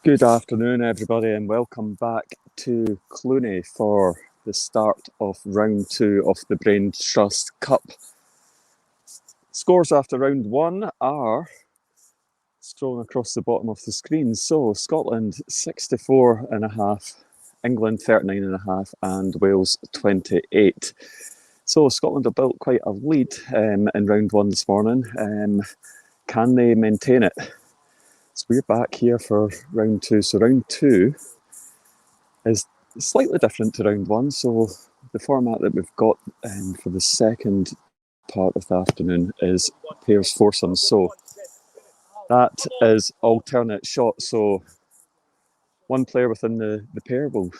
Good afternoon, everybody, and welcome back to Cluny for the start of round 2 of the Brainstrust Cup. Scores after round 1 are scrolling across the bottom of the screen. So Scotland 64.5, England 39.5, and Wales 28. So Scotland have built quite a lead in round 1 this morning. Can they maintain it? So we're back here for round 2. So round 2 is slightly different to round 1. So the format that we've got for the second part of the afternoon is pairs foursomes. So that is alternate shots. So one player within the pair will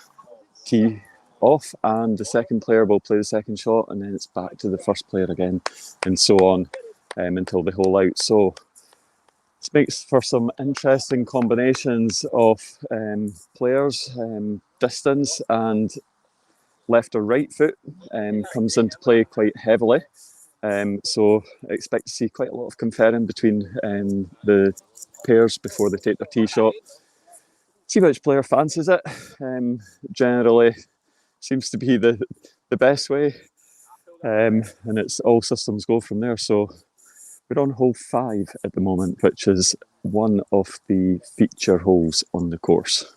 tee off, and the second player will play the second shot, and then it's back to the first player again, and so on until they hole out. So this makes for some interesting combinations of players. Distance and left or right foot comes into play quite heavily. So I expect to see quite a lot of conferring between the pairs before they take their tee shot. See which player fancies it. Generally seems to be the best way. And it's all systems go from there. So we're on hole 5 at the moment, which is one of the feature holes on the course.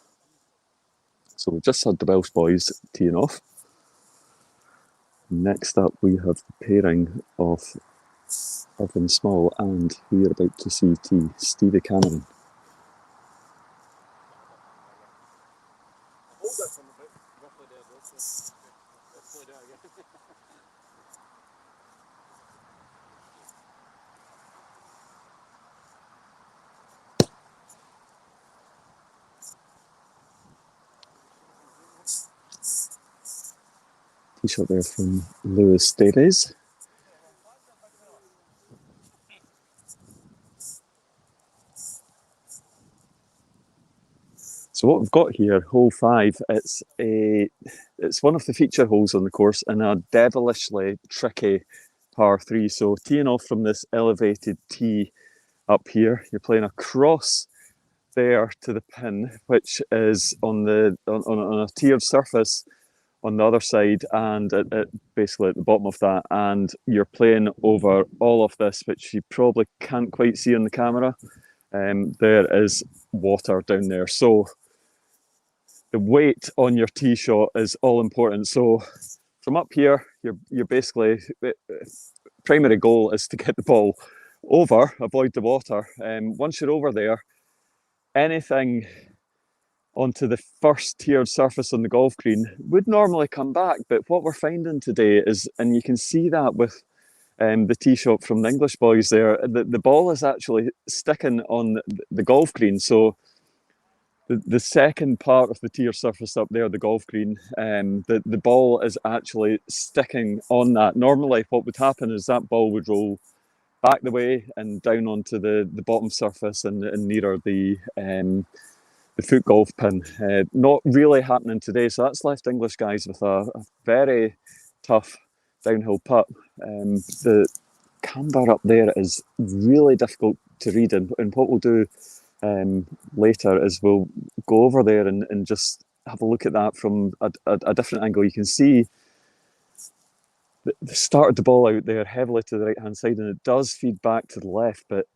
So we've just had the Welsh boys teeing off. Next up, we have the pairing of Irvin Small and who you're about to see tee, Stevie Cameron. Tee shot there from Lewis Davies. So what we've got here, hole 5, it's one of the feature holes on the course and a devilishly tricky par 3. So teeing off from this elevated tee up here, you're playing across there to the pin, which is on a tiered surface on the other side, and basically at the bottom of that, and you're playing over all of this, which you probably can't quite see on the camera. There is water down there, so the weight on your tee shot is all important. So from up here, you're basically, primary goal is to get the ball over, avoid the water. Once you're over there, anything onto the first tiered surface on the golf green would normally come back. But what we're finding today is, and you can see that with the tee shot from the English boys there, the ball is actually sticking on the golf green. So the second part of the tiered surface up there, the golf green, the ball is actually sticking on that. Normally what would happen is that ball would roll back the way and down onto the bottom surface and nearer the foot golf pin. Not really happening today, so that's left English guys with a very tough downhill putt. The camber up there is really difficult to read, and what we'll do later is we'll go over there and just have a look at that from a different angle. You can see the started the ball out there heavily to the right hand side, and it does feed back to the left, but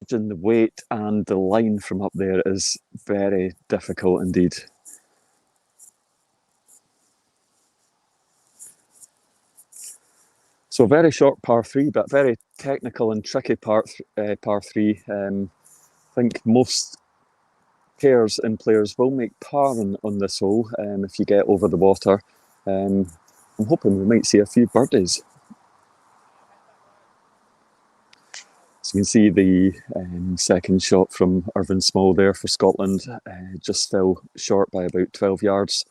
the weight and the line from up there is very difficult indeed. So very short par 3, but very technical and tricky par 3. I think most pairs and players will make par on this hole if you get over the water. I'm hoping we might see a few birdies. So you can see the second shot from Irvin Small there for Scotland just fell short by about 12 yards.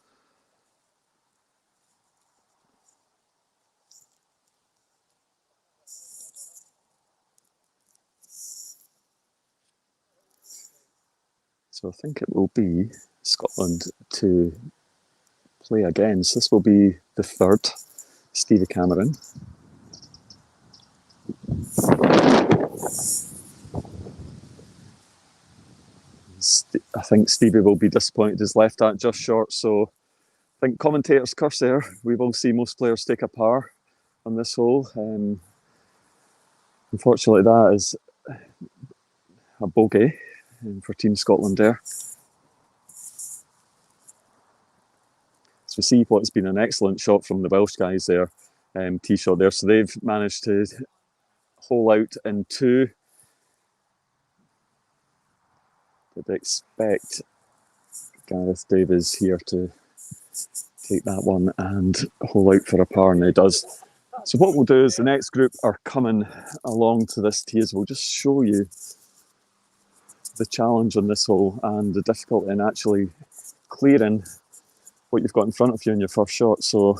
So I think it will be Scotland to play again. So this will be the third, Stevie Cameron. I think Stevie will be disappointed he's left that just short. So I think commentator's curse there. We will see most players take a par on this hole. Unfortunately, that is a bogey for Team Scotland there. So we see what's been an excellent shot from the Welsh guys there, tee shot there. So they've managed to hole out in 2. I'd expect Gareth Davies here to take that one and hole out for a par, and he does. So what we'll do is the next group are coming along to this tee as we'll just show you the challenge on this hole and the difficulty in actually clearing what you've got in front of you in your first shot. So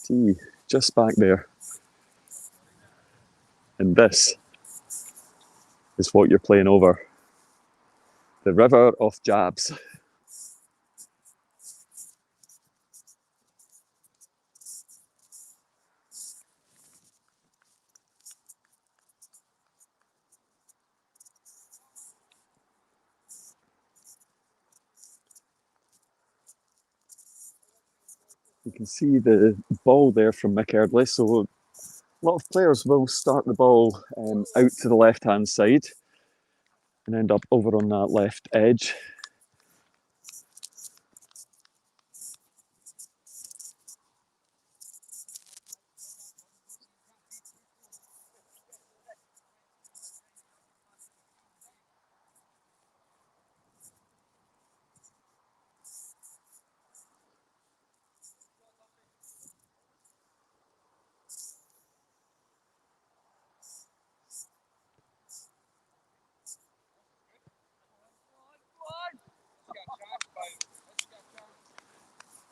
tee just back there, and this is what you're playing over. The river of jabs. You can see the ball there from Mick Erdley. So a lot of players will start the ball out to the left-hand side and end up over on that left edge.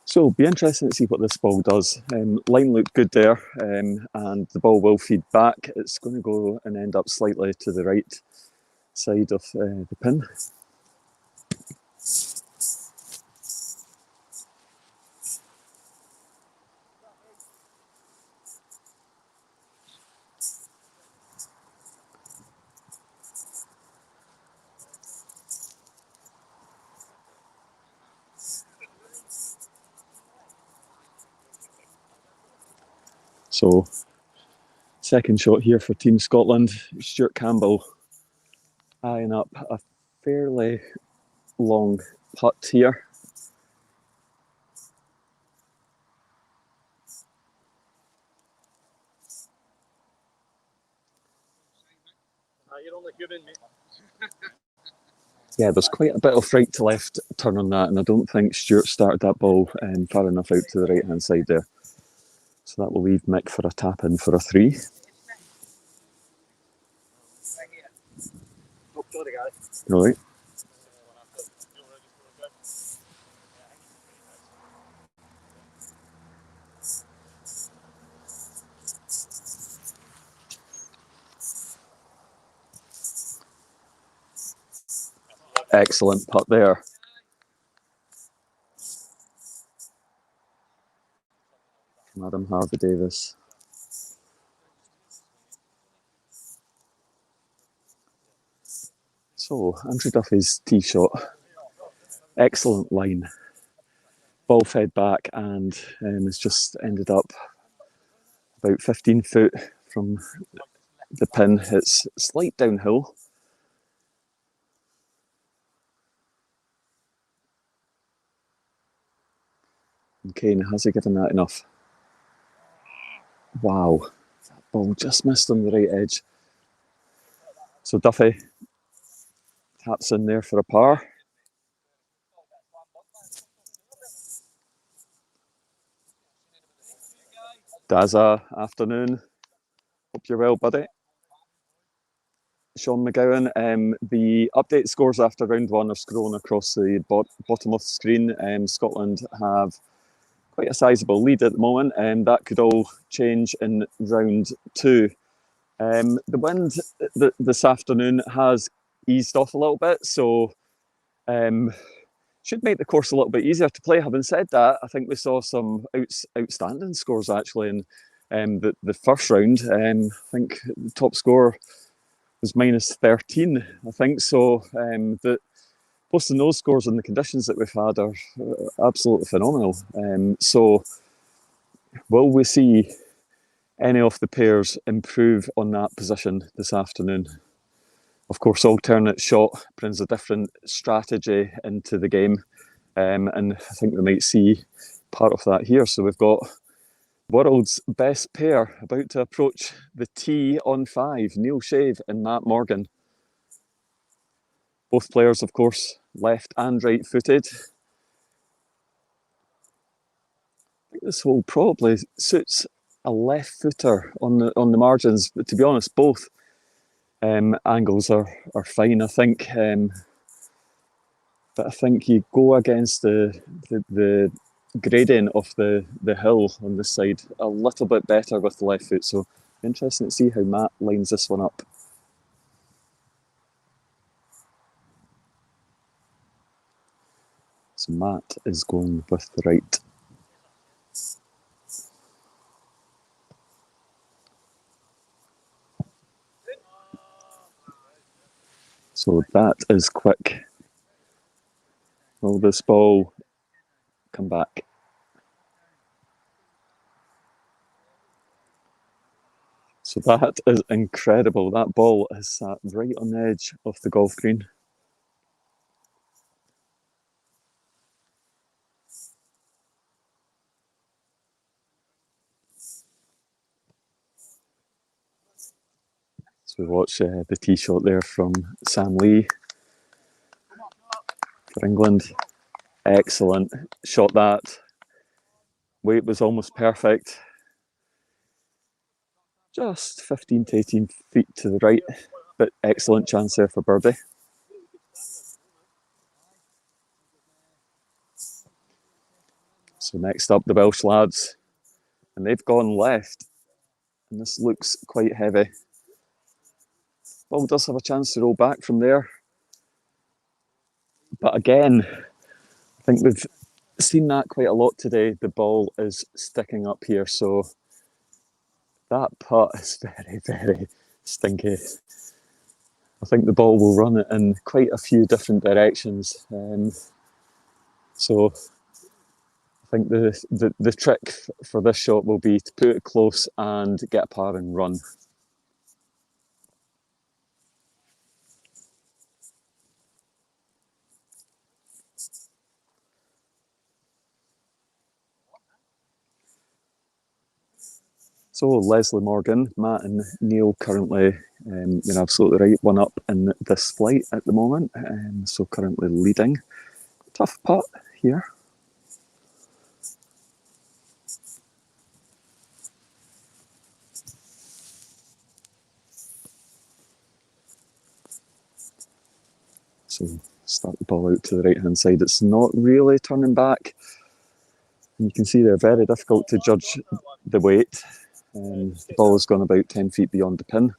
So it'll be interesting to see what this ball does. Line looked good there, and the ball will feed back. It's going to go and end up slightly to the right side of the pin. So, second shot here for Team Scotland. Stuart Campbell eyeing up a fairly long putt here. You're only human, mate. Yeah, there's quite a bit of right to left turn on that, and I don't think Stuart started that ball far enough out to the right-hand side there. So that will leave Mick for a tap-in for a 3. Right. Excellent putt there. Adam Harvey-Davis. So, Andrew Duffy's tee shot. Excellent line. Ball fed back and it's just ended up about 15 foot from the pin. It's slight downhill. And Kane, has he given that enough? Wow, that ball just missed on the right edge. So Duffy taps in there for a par. Daza, afternoon. Hope you're well, buddy. Sean McGowan, the update scores after round 1 are scrolling across the bottom of the screen. Scotland have quite a sizable lead at the moment, and that could all change in round 2. The wind this afternoon has eased off a little bit, so should make the course a little bit easier to play. Having said that, I think we saw some outstanding scores actually in the first round. I think the top score was -13, I think. So posting those scores and the conditions that we've had are absolutely phenomenal. So will we see any of the pairs improve on that position this afternoon? Of course, alternate shot brings a different strategy into the game, and I think we might see part of that here. So we've got world's best pair about to approach the tee on 5, Neil Shave and Matt Morgan. Both players, of course, left and right-footed. I think this hole probably suits a left footer on the margins, but to be honest, both angles are fine, I think. But I think you go against the gradient of the hill on this side a little bit better with the left foot. So interesting to see how Matt lines this one up. So Matt is going with the right. So that is quick. Will this ball come back? So that is incredible. That ball is sat right on the edge of the golf green. So we watch the tee shot there from Sam Lee for England. Excellent. Shot that. Weight was almost perfect. Just 15 to 18 feet to the right, but excellent chance there for birdie. So next up, the Welsh lads, and they've gone left, and this looks quite heavy. Ball does have a chance to roll back from there. But again, I think we've seen that quite a lot today. The ball is sticking up here, so that putt is very, very stinky. I think the ball will run it in quite a few different directions. So I think the trick for this shot will be to put it close and get a par and run. So Leslie Morgan, Matt and Neil currently, you're absolutely right, one up in this flight at the moment. So currently leading. Tough putt here. So start the ball out to the right-hand side. It's not really turning back. And you can see they're very difficult to judge the weight. The ball has gone about 10 feet beyond the pin.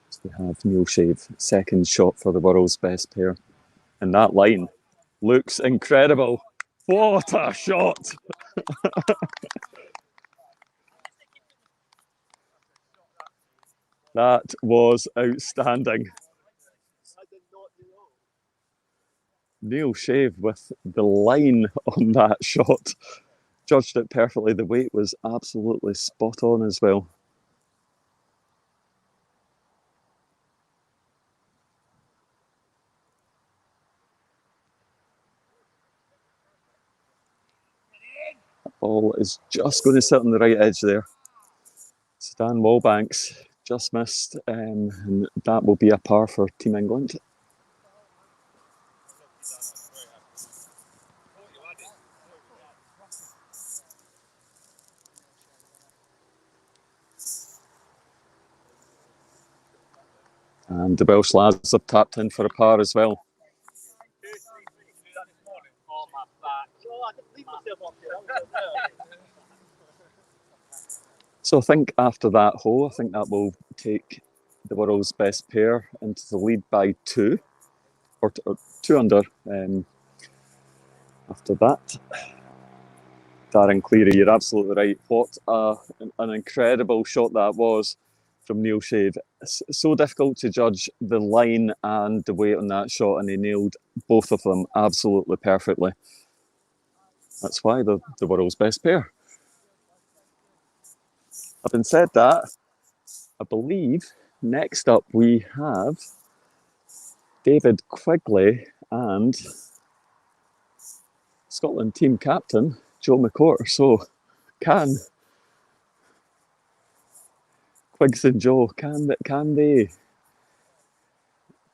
So we have Neil Shave, second shot for the world's best pair. And that line looks incredible. What a shot! That was outstanding. Neil Shave with the line on that shot. Judged it perfectly. The weight was absolutely spot on as well. That ball is just going to sit on the right edge there. Stan Wallbanks just missed, and that will be a par for Team England. And the Welsh lads have tapped in for a par as well. So I think after that hole, I think that will take the world's best pair into the lead by 2. or 2 under after that. Darren Cleary, you're absolutely right. What an incredible shot that was from Neil Shave. It's so difficult to judge the line and the weight on that shot, and he nailed both of them absolutely perfectly. That's why they're the world's best pair. Having said that, I believe next up we have David Quigley and Scotland team captain Joe McCourt. So can Quigs and Joe, can they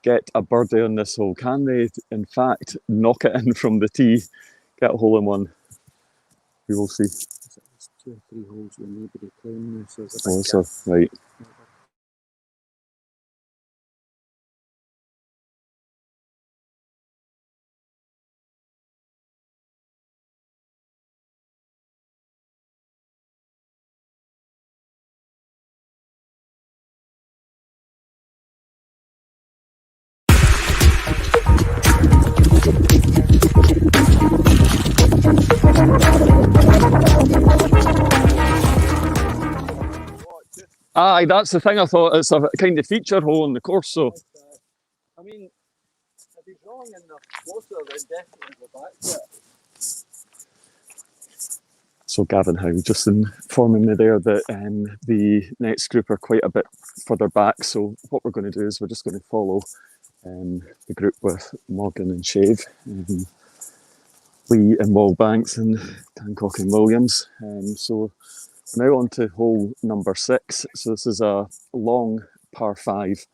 get a birdie on this hole? Can they, in fact, knock it in from the tee, get a hole in one? We will see. There's 2 or 3 holes with nobody playing now, so it's a big gap. Right. Aye, that's the thing. I thought it's a kind of feature hole in the course. So, I mean, if he's wrong in the water, then definitely go back to it. So Gavin Howe just informing me there that the next group are quite a bit further back. So what we're going to do is we're just going to follow the group with Morgan and Shave, Lee and Wallbanks, and Hancock and Williams. So now on to hole number 6. So this is a long par 5.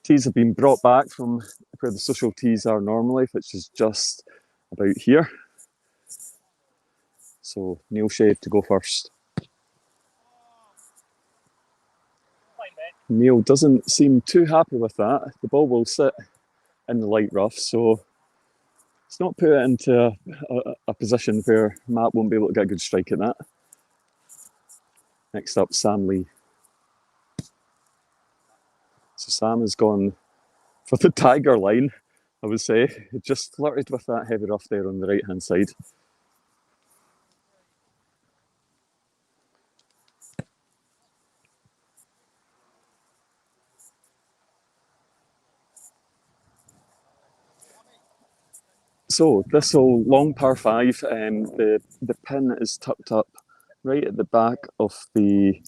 Tees have been brought back from where the social tees are normally, which is just about here. So Neil Shave to go first. Neil doesn't seem too happy with that. The ball will sit in the light rough, so it's not put it into a position where Matt won't be able to get a good strike at that. Next up, Sam Lee. So Sam has gone for the tiger line, I would say. He just flirted with that heavy rough there on the right-hand side. So this whole long par 5, the pin is tucked up right at the back of the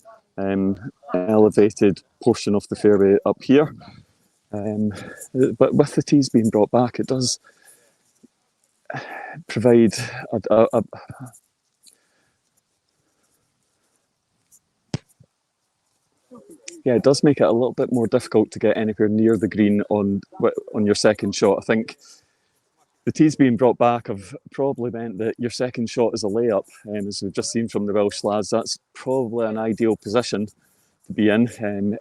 elevated portion of the fairway up here. But with the tees being brought back, it does provide it does make it a little bit more difficult to get anywhere near the green on your second shot. I think the tees being brought back have probably meant that your second shot is a layup, as we've just seen from the Welsh lads. That's probably an ideal position to be in,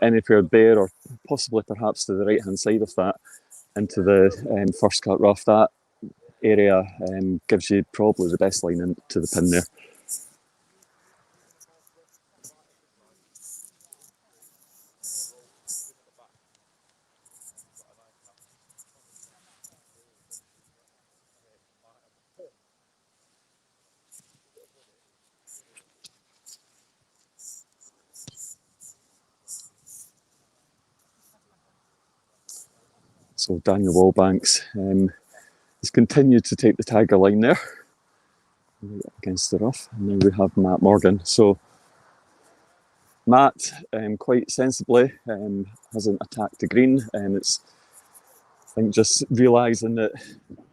anywhere there or possibly perhaps to the right-hand side of that into the first cut rough. That area gives you probably the best line into the pin there. So Daniel Wallbanks has continued to take the tiger line there against the rough. And now we have Matt Morgan. So Matt, quite sensibly, hasn't attacked the green. It's, I think, just realising that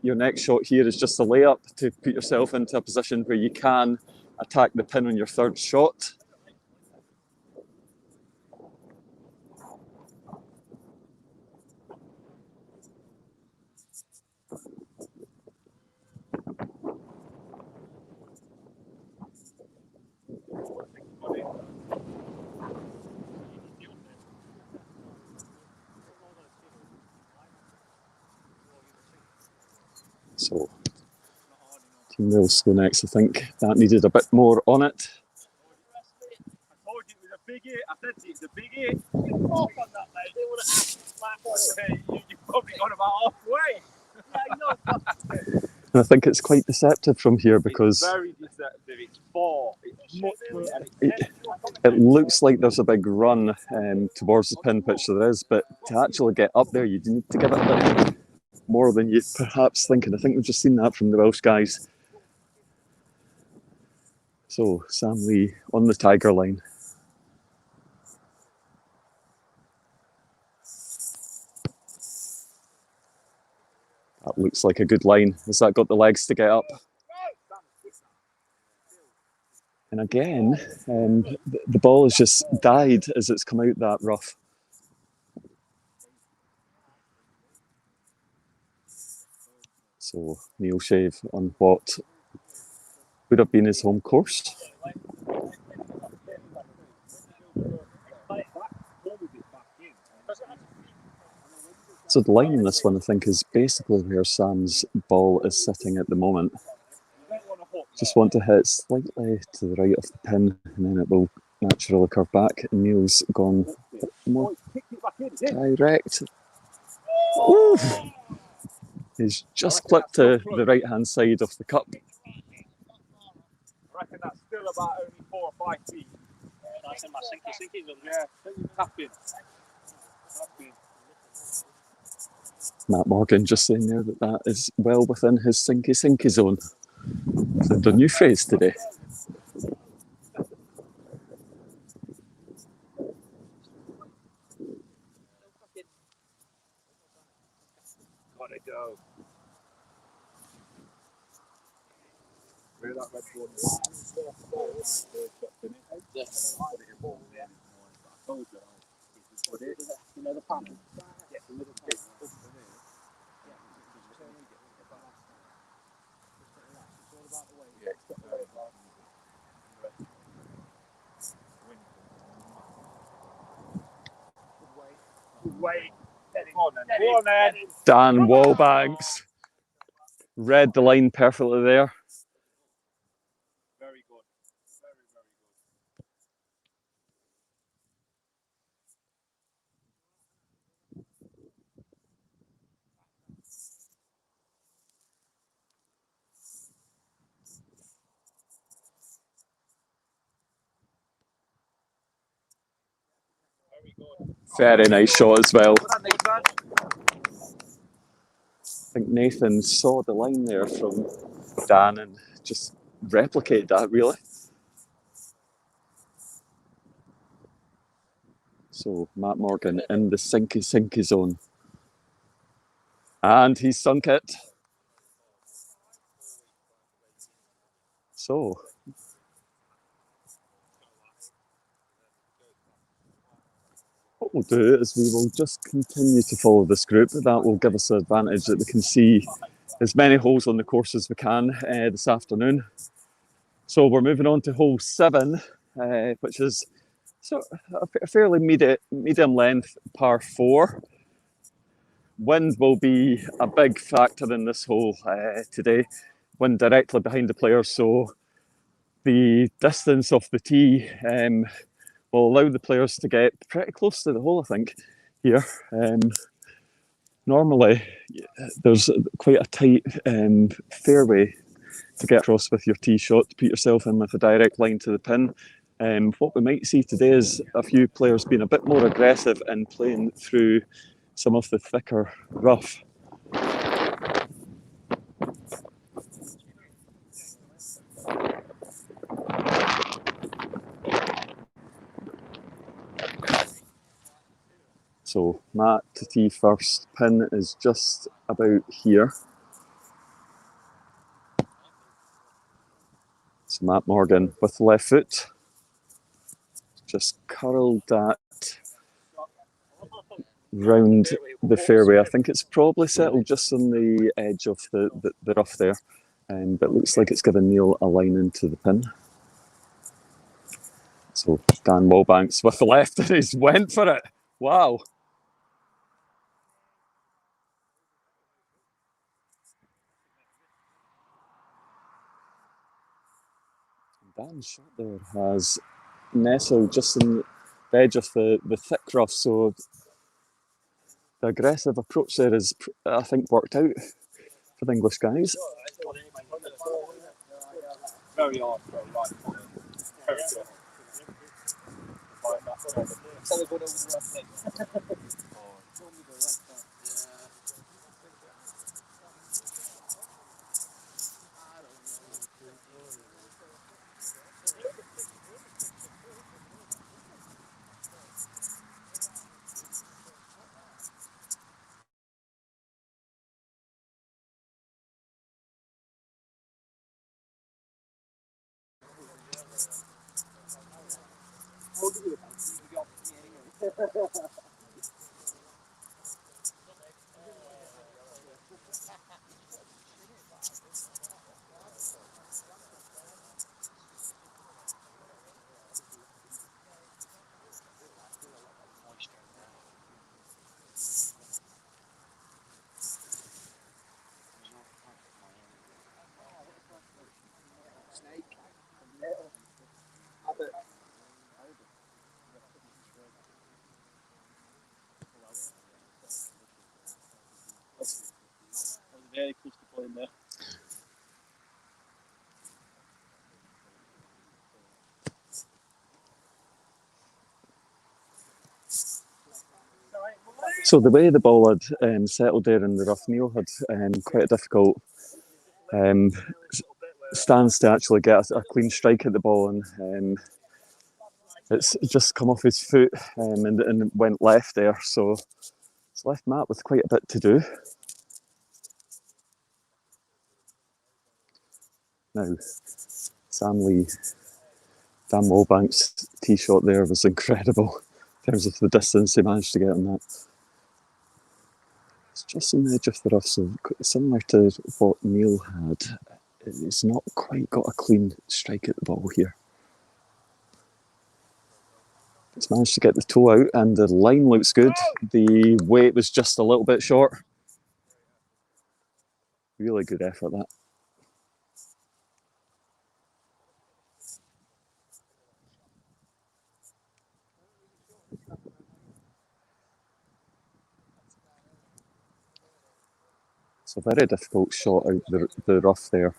your next shot here is just a layup to put yourself into a position where you can attack the pin on your third shot. So Team Wales go next. I think that needed a bit more on it. I told you it was a big 8. I said it was a big 8. Off on that, mate. They would have asked flat. You probably gone about halfway. Yeah, I know. And I think it's quite deceptive from here because It's very deceptive. It's 4. It's much further. it looks like there's a big run towards the pin, which there is, but to actually get up there, you need to give it a bit more than you perhaps think. And I think we've just seen that from the Welsh guys. So Sam Lee on the Tiger line. That looks like a good line. Has that got the legs to get up? And again, the ball has just died as it's come out that rough. So Neil Shave on what would have been his home course. So the line in this one, I think, is basically where Sam's ball is sitting at the moment. Just want to hit slightly to the right of the pin, and then it will naturally curve back. And Neil's gone a bit more direct. Ooh. He's just clipped to the right-hand side of the cup. I reckon that's still about only 4 or 5 feet. That's in my sinky zone. Yeah, tapping. Matt Morgan just saying there that that is well within his sinky zone. It's a new phrase today. Gotta go. Where that red one is. You know the panel? Yes, the middle panel. Wait. Go on then. Dan Wallbanks read the line perfectly there. Very good. Very, very good. Very nice shot as well. I think Nathan saw the line there from Dan and just replicated that, really. So Matt Morgan in the sinky zone. And he's sunk it. So what we'll do is we will just continue to follow this group. That will give us an advantage that we can see as many holes on the course as we can this afternoon. So we're moving on to hole 7, which is a fairly medium length par 4. Wind will be a big factor in this hole today. Wind directly behind the players, so the distance of the tee will allow the players to get pretty close to the hole, I think, here. Normally, there's quite a tight fairway to get across with your tee shot to put yourself in with a direct line to the pin. What we might see today is a few players being a bit more aggressive and playing through some of the thicker rough. So Matt to tee first, pin is just about here. So Matt Morgan with the left foot, just curled that round the fairway. I think it's probably settled just on the edge of the rough there, but it looks like it's given Neil a line into the pin. So Dan Wallbanks with the left and he's went for it. Wow. Dan's shot there has nestled just in the edge of the thick rough, so The aggressive approach there is, I think, worked out for the English guys. Very hard, very right. Very good. Very close to playing there. So the way the ball had settled there in the rough, Neil had quite a difficult stance to actually get a clean strike at the ball, and it's just come off his foot and went left there. So it's left Matt with quite a bit to do. Now, Sam Lee, Dan Wallbank's tee shot there was incredible in terms of the distance he managed to get on that. It's just on the edge of the rough, so similar to what Neil had. It's not quite got a clean strike at the ball here. It's managed to get the toe out and the line looks good. The weight was just a little bit short. Really good effort, that. It's a very difficult shot out the rough there.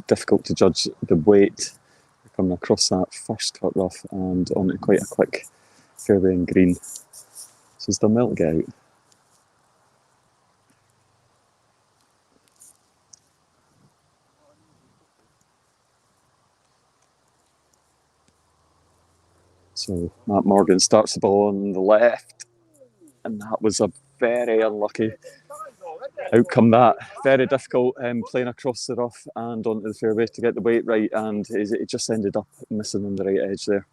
Difficult to judge the weight coming across that first cut rough and onto quite a quick fairway and green. So he's done well to get out. So Matt Morgan starts the ball on the left, and that was a very unlucky outcome. That very difficult playing across the rough and onto the fairway to get the weight right, and it just ended up missing on the right edge there.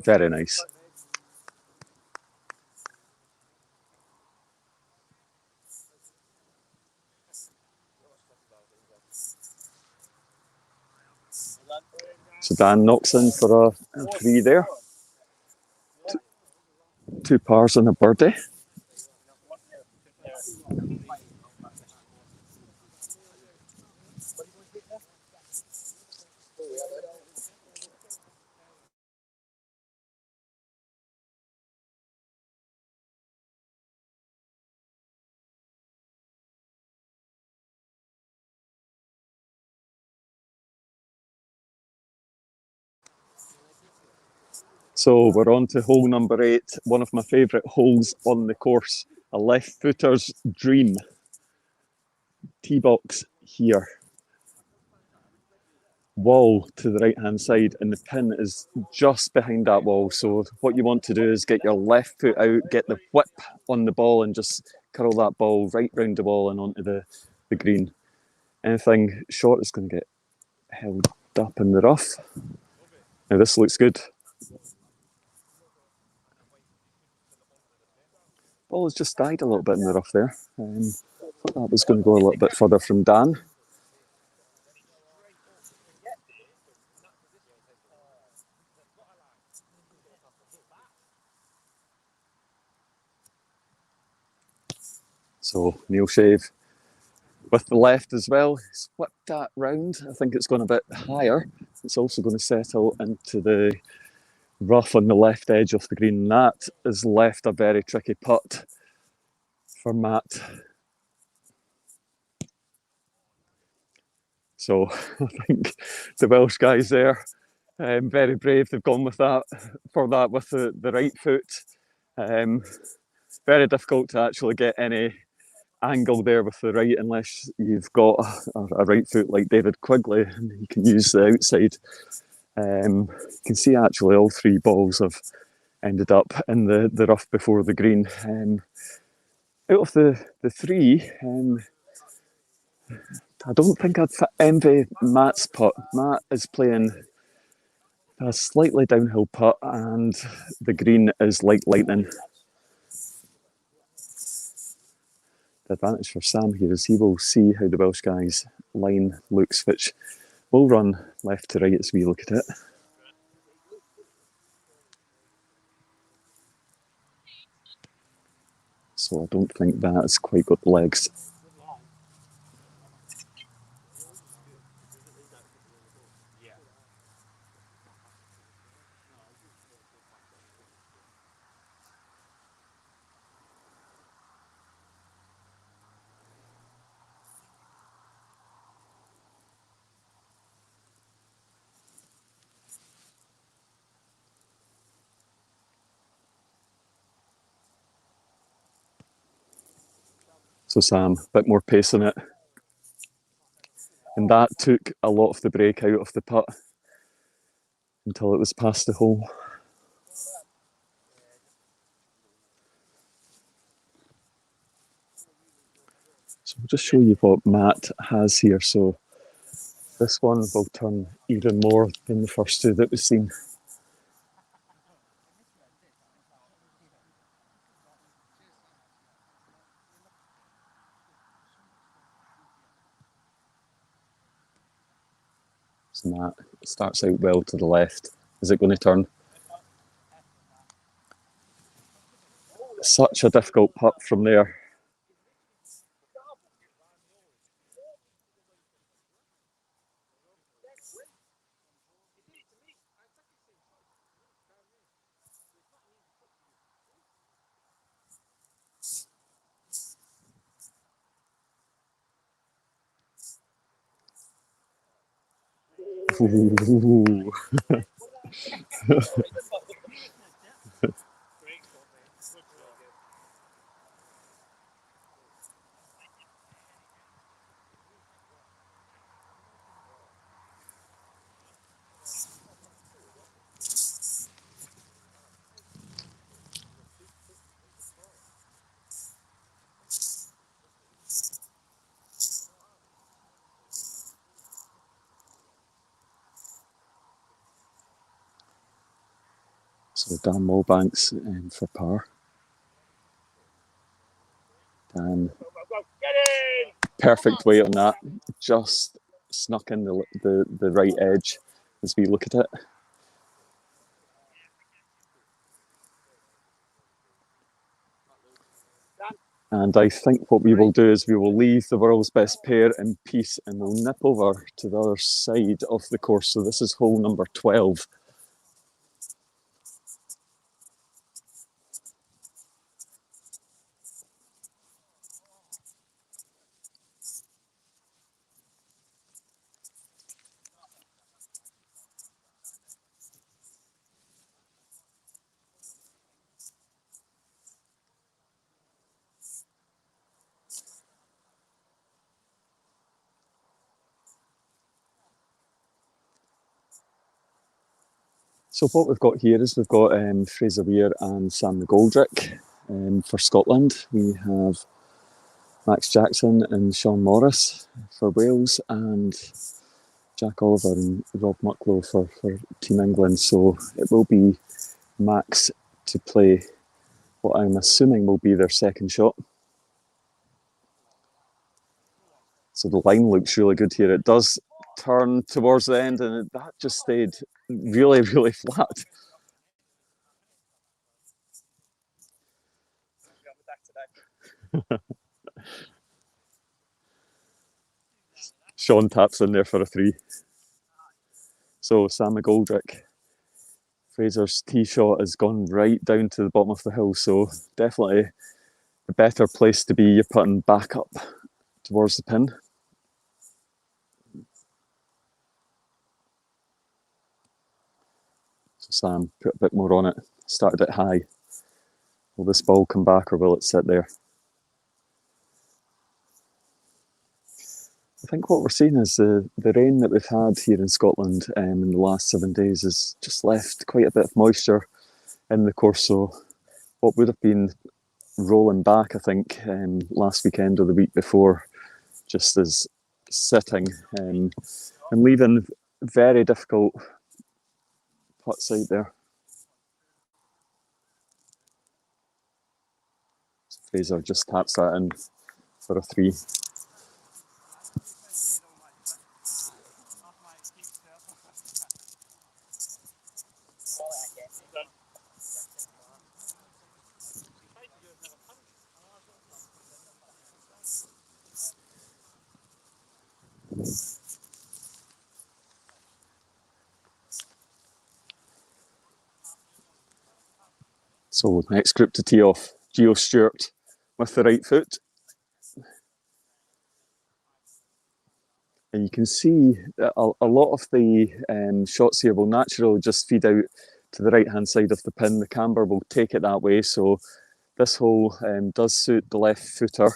Very nice. So Dan knocks in for a three there. Two pars and a birdie. So we're on to hole number 8, one of my favourite holes on the course. A left footer's dream. Tee box here. Wall to the right hand side, and the pin is just behind that wall. So what you want to do is get your left foot out, get the whip on the ball, and just curl that ball right round the wall and onto the green. Anything short is going to get held up in the rough. Now this looks good. Ball has just died a little bit in the rough there. Thought that was going to go a little bit further from Dan. So Neil Shave with the left as well. He's whipped that round. I think it's gone a bit higher. It's also going to settle into the rough on the left edge of the green. That has left a very tricky putt for Matt. So I think the Welsh guys there, very brave. They've gone with that with the right foot. Very difficult to actually get any angle there with the right unless you've got a right foot like David Quigley, and you can use the outside. You can see actually all three balls have ended up in the rough before the green. Out of the three, I don't think I'd envy Matt's putt. Matt is playing a slightly downhill putt, and the green is like lightning. The advantage for Sam here is he will see how the Welsh guys' line looks, which will run left to right as we look at it. So I don't think that's quite got the legs. So Sam, a bit more pace in it. And that took a lot of the break out of the putt until it was past the hole. So I'll just show you what Matt has here. So this one will turn even more than the first two that we've seen. So Matt starts out well to the left. Is it going to turn? Such a difficult putt from there. Ooh. So Dan Mulbanks for par. Dan, perfect weight on that. Just snuck in the right edge as we look at it. And I think what we will do is we will leave the world's best pair in peace and we'll nip over to the other side of the course. So this is hole number 12. So what we've got here is we've got Fraser Weir and Sam McGoldrick for Scotland. We have Max Jackson and Sean Morris for Wales and Jack Oliver and Rob Mucklow for Team England. So it will be Max to play what I'm assuming will be their second shot. So the line looks really good here. It does turn towards the end and that just stayed really, really flat. Sean taps in there for a 3. So Sam McGoldrick, Fraser's tee shot has gone right down to the bottom of the hill, so definitely a better place to be. You're putting back up towards the pin. So Sam put a bit more on it, started it high. Will this ball come back or will it sit there? I think what we're seeing is the rain that we've had here in Scotland in the last 7 days has just left quite a bit of moisture in the course. So what would have been rolling back, I think, last weekend or the week before, just as sitting and leaving very difficult putts out there. Fraser just taps that in for a 3. So next group to tee off, Gio Stewart with the right foot. And you can see that a lot of the shots here will naturally just feed out to the right-hand side of the pin. The camber will take it that way. So this hole does suit the left footer.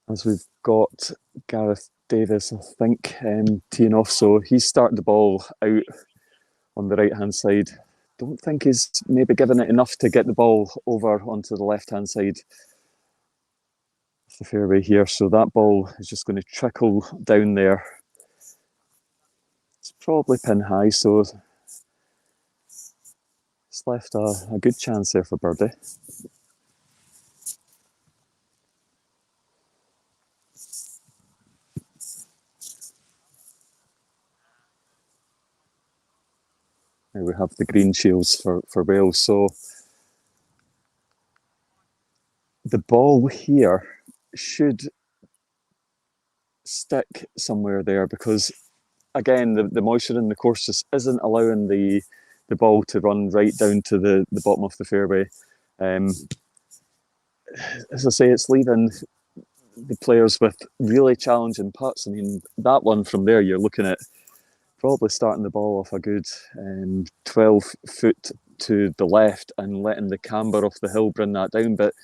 As we've got Gareth Davis, I think, teeing off. So he's starting the ball out on the right-hand side. Don't think he's maybe given it enough to get the ball over onto the left-hand side of the fairway here. So that ball is just going to trickle down there. It's probably pin high, so it's left a good chance there for birdie. Now we have the green shields for Wales. So the ball here should stick somewhere there because, again, the moisture in the course just isn't allowing the ball to run right down to the bottom of the fairway. As I say, it's leaving the players with really challenging putts. I mean, that one from there, you're looking at probably starting the ball off a good 12 foot to the left and letting the camber off the hill bring that down. But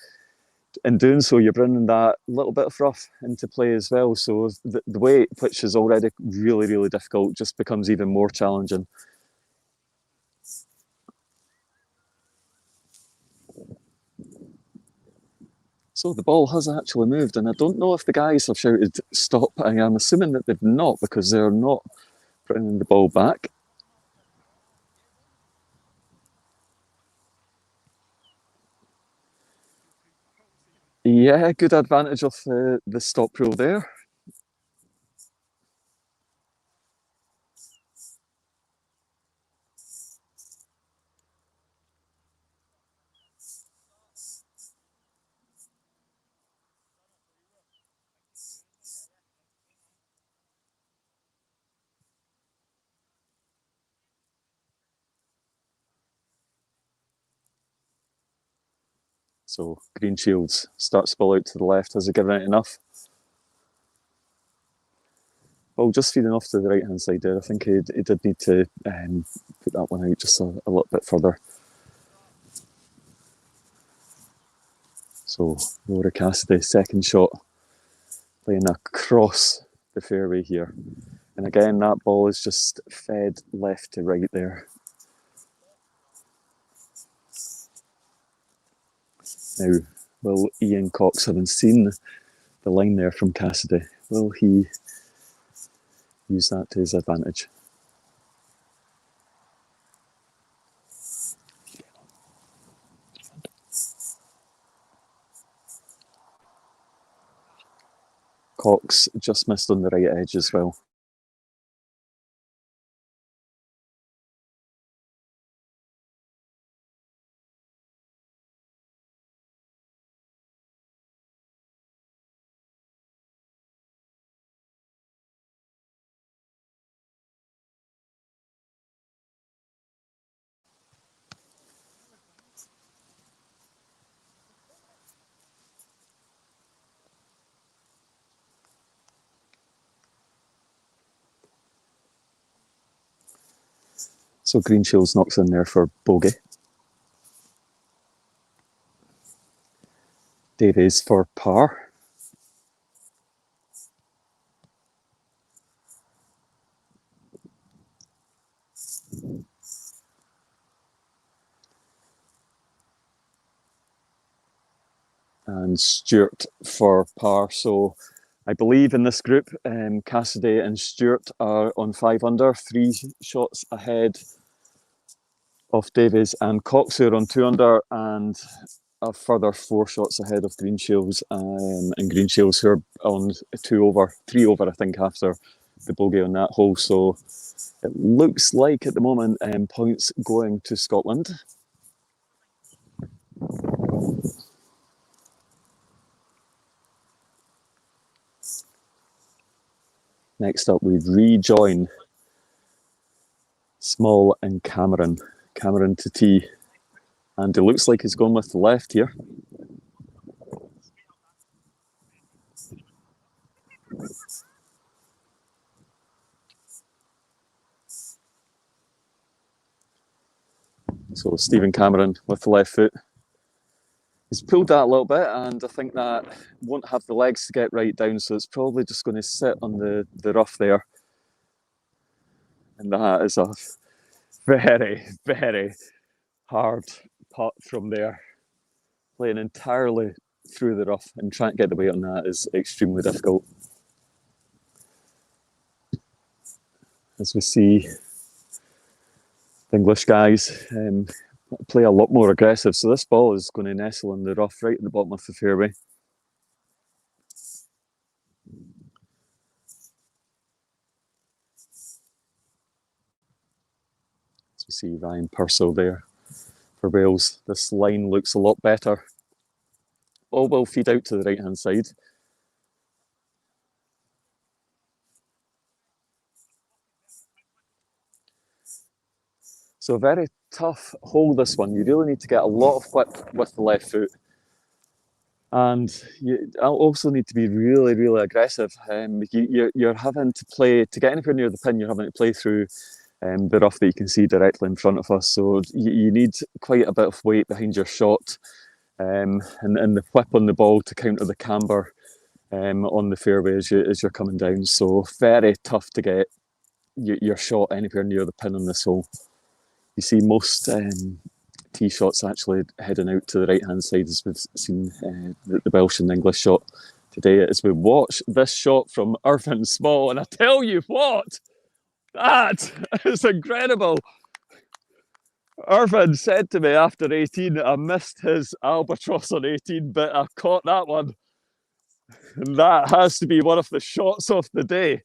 in doing so, you're bringing that little bit of rough into play as well. So the way pitch is already really, really difficult just becomes even more challenging. So the ball has actually moved, and I don't know if the guys have shouted stop. I'm assuming that they've not because they're not bringing the ball back. Yeah, good advantage of the stop rule there. So Green Shields starts to spill out to the left. Has he given it enough? Well, just feeding off to the right-hand side there. I think he did need to put that one out just a little bit further. So Rory Cassidy, second shot, playing across the fairway here. And again, that ball is just fed left to right there. Now, will Ian Cox, having seen the line there from Cassidy, will he use that to his advantage? Cox just missed on the right edge as well. So Greenshields knocks in there for bogey. Davies for par. And Stuart for par. So I believe in this group, Cassidy and Stuart are on 5 under, 3 shots ahead of Davies and Cox, who are on 2 under, and a further 4 shots ahead of Greenshields, and Greenshields who are on 2 over, 3 over, I think, after the bogey on that hole. So it looks like at the moment points going to Scotland. Next up, we rejoin Small and Cameron. Cameron to tee. And it looks like he's going with the left here. So Stephen Cameron with the left foot. He's pulled that a little bit, and I think that won't have the legs to get right down, so it's probably just going to sit on the rough there. And that is a very, very hard putt from there. Playing entirely through the rough and trying to get the weight on that is extremely difficult. As we see, the English guys play a lot more aggressive. So this ball is going to nestle in the rough right at the bottom of the fairway. As we see Ryan Purcell there for Wales. This line looks a lot better. Ball will feed out to the right-hand side. So a very tough hole, this one. You really need to get a lot of whip with the left foot. And you also need to be really, really aggressive. You're having to play, to get anywhere near the pin, you're having to play through the rough that you can see directly in front of us. So you need quite a bit of weight behind your shot and the whip on the ball to counter the camber on the fairway as you're coming down. So very tough to get your shot anywhere near the pin on this hole. You see most tee shots actually heading out to the right-hand side, as we've seen the Welsh and English shot today, as we watch this shot from Irvine Small. And I tell you what, that is incredible. Irvine said to me after 18, I missed his albatross on 18, but I caught that one. And that has to be one of the shots of the day.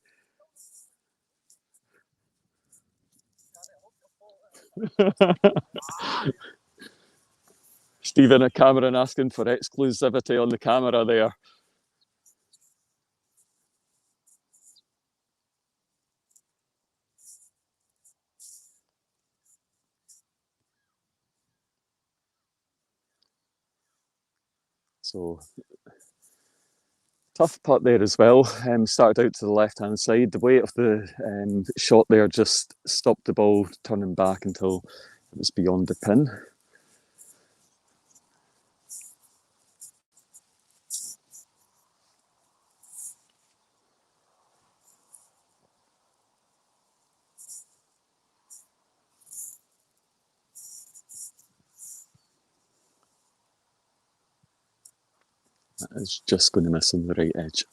Stephen Cameron asking for exclusivity on the camera there. So tough putt there as well. Started out to the left-hand side. The weight of the shot there just stopped the ball turning back until it was beyond the pin. That is just going to miss on the right edge.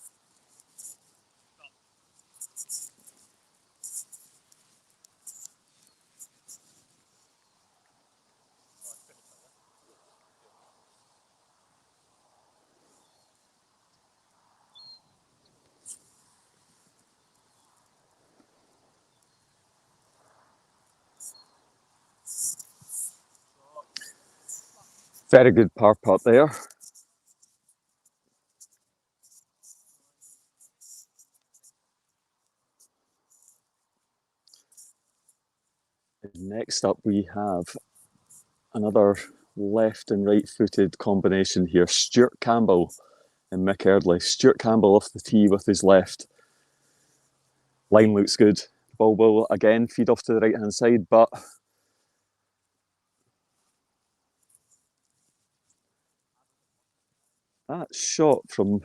Very good par putt there. Next up, we have another left and right footed combination here. Stuart Campbell and Mick Eardley. Stuart Campbell off the tee with his left. Line looks good. Ball will again feed off to the right hand side, but that shot from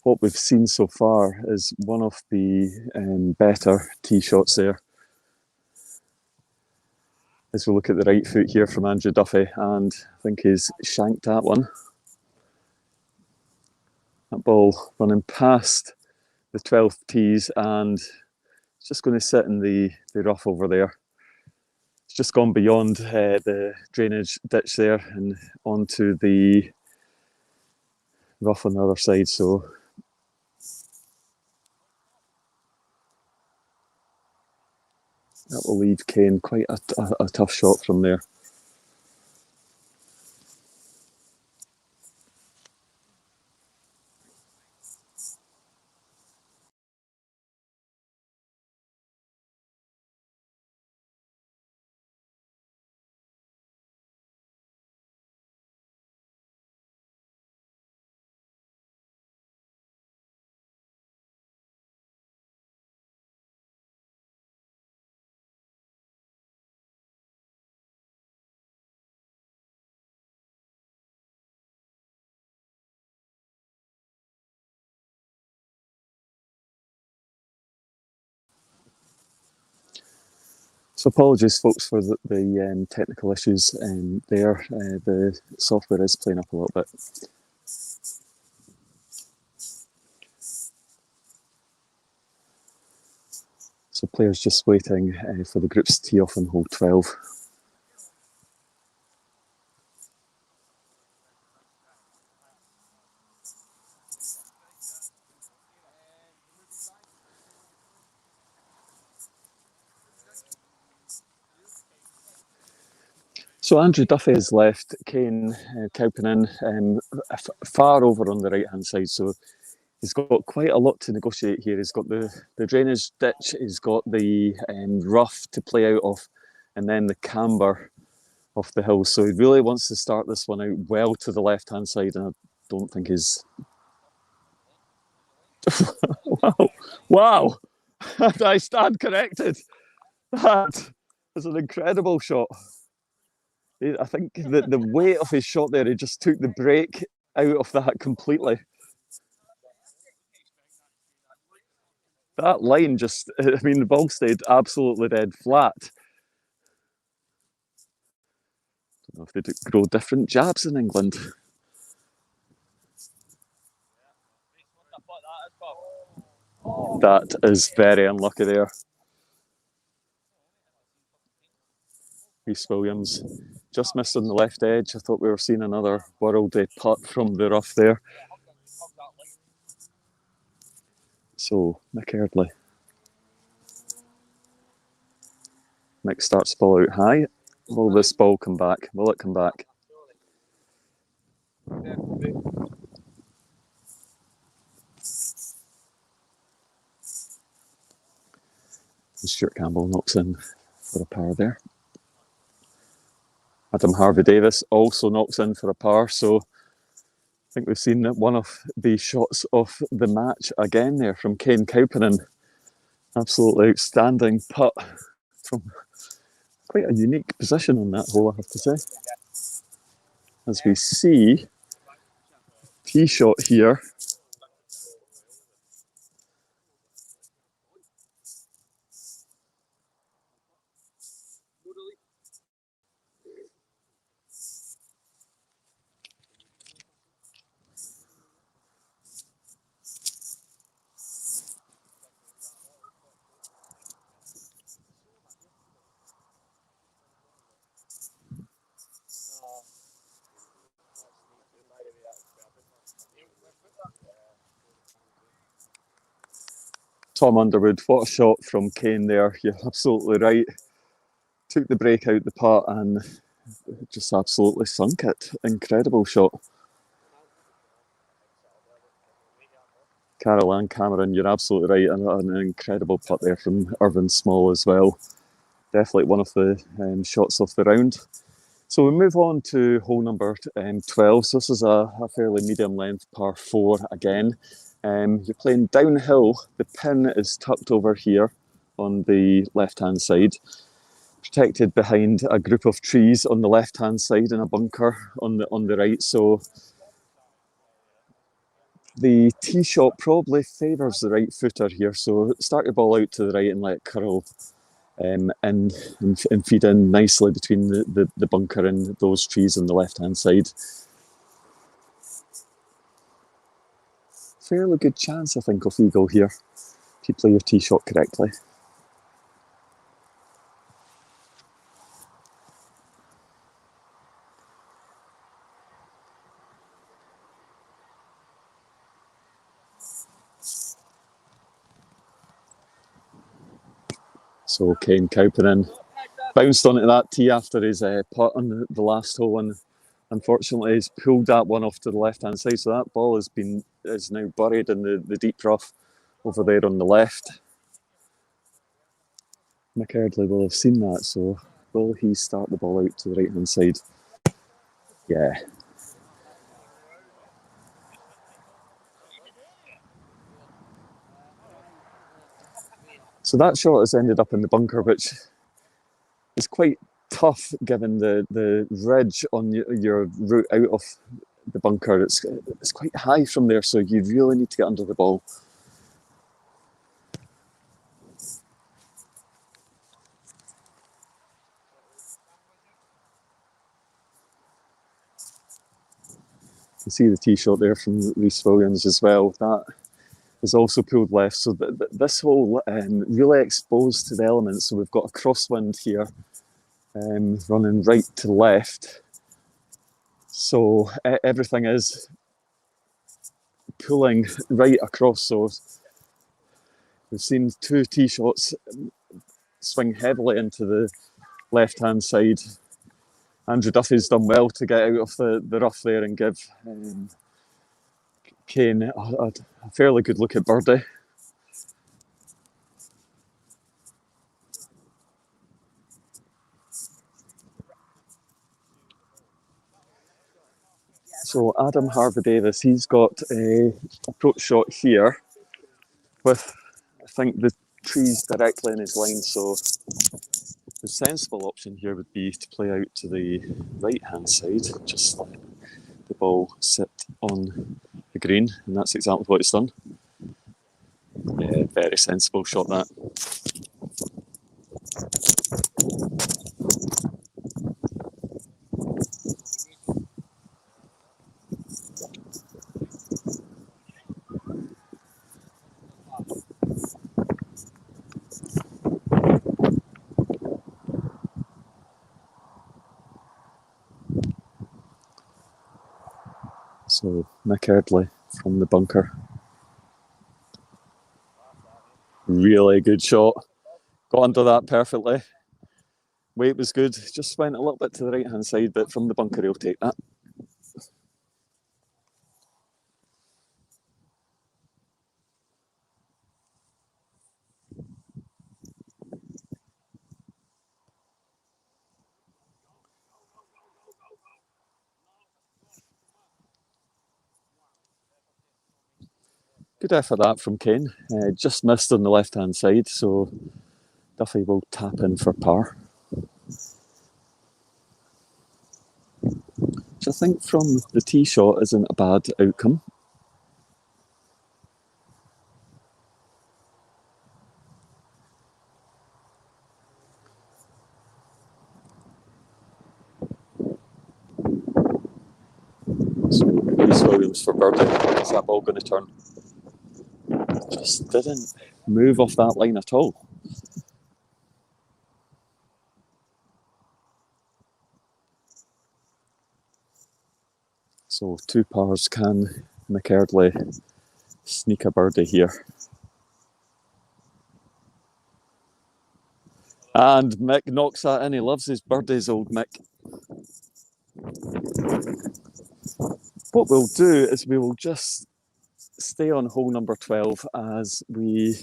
what we've seen so far is one of the better tee shots there. As we look at the right foot here from Andrew Duffy, and I think he's shanked that one. That ball running past the 12th tees, and it's just going to sit in the rough over there. It's just gone beyond the drainage ditch there and onto the rough on the other side, so that will leave Kane quite a tough shot from there. So apologies, folks, for the technical issues there. The software is playing up a little bit. So players just waiting for the groups to tee off on hole 12. So Andrew Duffy has left Kane Kaupinen far over on the right-hand side. So he's got quite a lot to negotiate here. He's got the drainage ditch, he's got the rough to play out of, and then the camber off the hill. So he really wants to start this one out well to the left-hand side, and I don't think he's... Wow! I stand corrected. That is an incredible shot. I think the weight of his shot there, he just took the break out of that completely. That line just, I mean, the ball stayed absolutely dead flat. I don't know if they grow different jabs in England. That is very unlucky there. Rhys Williams just missed on the left edge. I thought we were seeing another worldly putt from the rough there. So, Mick Eardley. Mick starts the ball out high. Will this ball come back? Will it come back? Stuart Campbell knocks in for a par there. Adam Harvey-Davis also knocks in for a par, so I think we've seen one of the shots of the match again there from Kane Kaupinen. Absolutely outstanding putt from quite a unique position on that hole, I have to say. As we see, tee shot here. Tom Underwood, what a shot from Kane there. You're absolutely right. Took the break out the putt and just absolutely sunk it. Incredible shot. Carol and Cameron, you're absolutely right. And an incredible putt there from Irvin Small as well. Definitely one of the shots of the round. So we move on to hole number 12. So this is a fairly medium length par 4 again. You're playing downhill. The pin is tucked over here on the left-hand side, protected behind a group of trees on the left-hand side and a bunker on the right. So the tee shot probably favours the right footer here. So start your ball out to the right and let it curl and feed in nicely between the bunker and those trees on the left-hand side. Fairly good chance, I think, of eagle here if you play your tee shot correctly. So Kane Kauppinen bounced onto that tee after his putt on the last hole, and unfortunately he's pulled that one off to the left-hand side. So that ball is now buried in the deep rough over there on the left. Mick Erdley will have seen that, so will he start the ball out to the right-hand side? Yeah. So that shot has ended up in the bunker, which is quite tough given the ridge on your route out of the bunker. It's quite high from there, so you really need to get under the ball. You can see the tee shot there from Rhys Williams as well. That is also pulled left, so this hole really exposed to the elements. So we've got a crosswind here running right to left. So everything is pulling right across. So we've seen two tee shots swing heavily into the left-hand side. Andrew Duffy's done well to get out of the rough there and give Kane a fairly good look at birdie. So Adam Harvey-Davis, he's got a approach shot here with, I think, the trees directly in his line. So the sensible option here would be to play out to the right-hand side, just let the ball sit on the green, and that's exactly what it's done. Yeah, very sensible shot that. So Mick Erdley from the bunker. Really good shot. Got under that perfectly. Weight was good. Just went a little bit to the right-hand side, but from the bunker he'll take that. Good effort that from Kane. Just missed on the left-hand side, so Duffy will tap in for par. Which I think from the tee shot isn't a bad outcome. So Rhys Williams for birdie. Is that ball going to turn? Just didn't move off that line at all. So two pars. Can Mick Erdley sneak a birdie here? And Mick knocks that in. He loves his birdies, old Mick. What we'll do is we will just stay on hole number 12 as we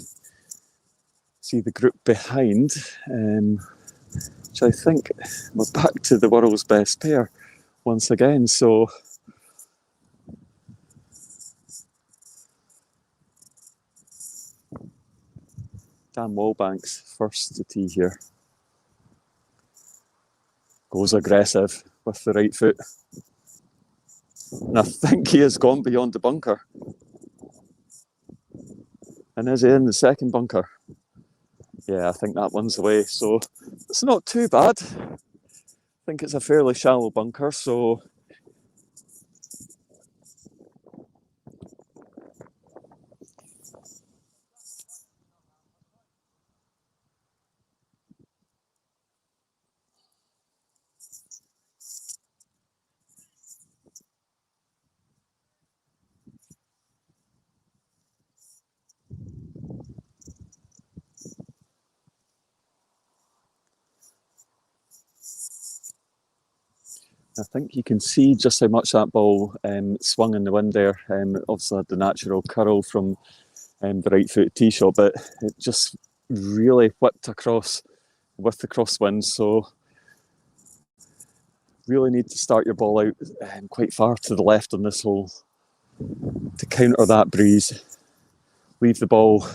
see the group behind, which I think we're back to the world's best pair once again. So Dan Wallbanks first to tee here. Goes aggressive with the right foot. And I think he has gone beyond the bunker. And is he in the second bunker? Yeah, I think that one's away. So it's not too bad. I think it's a fairly shallow bunker, so I think you can see just how much that ball swung in the wind there. Obviously had the natural curl from the right foot tee shot, but it just really whipped across with the crosswind. So really need to start your ball out quite far to the left on this hole to counter that breeze. Leave the ball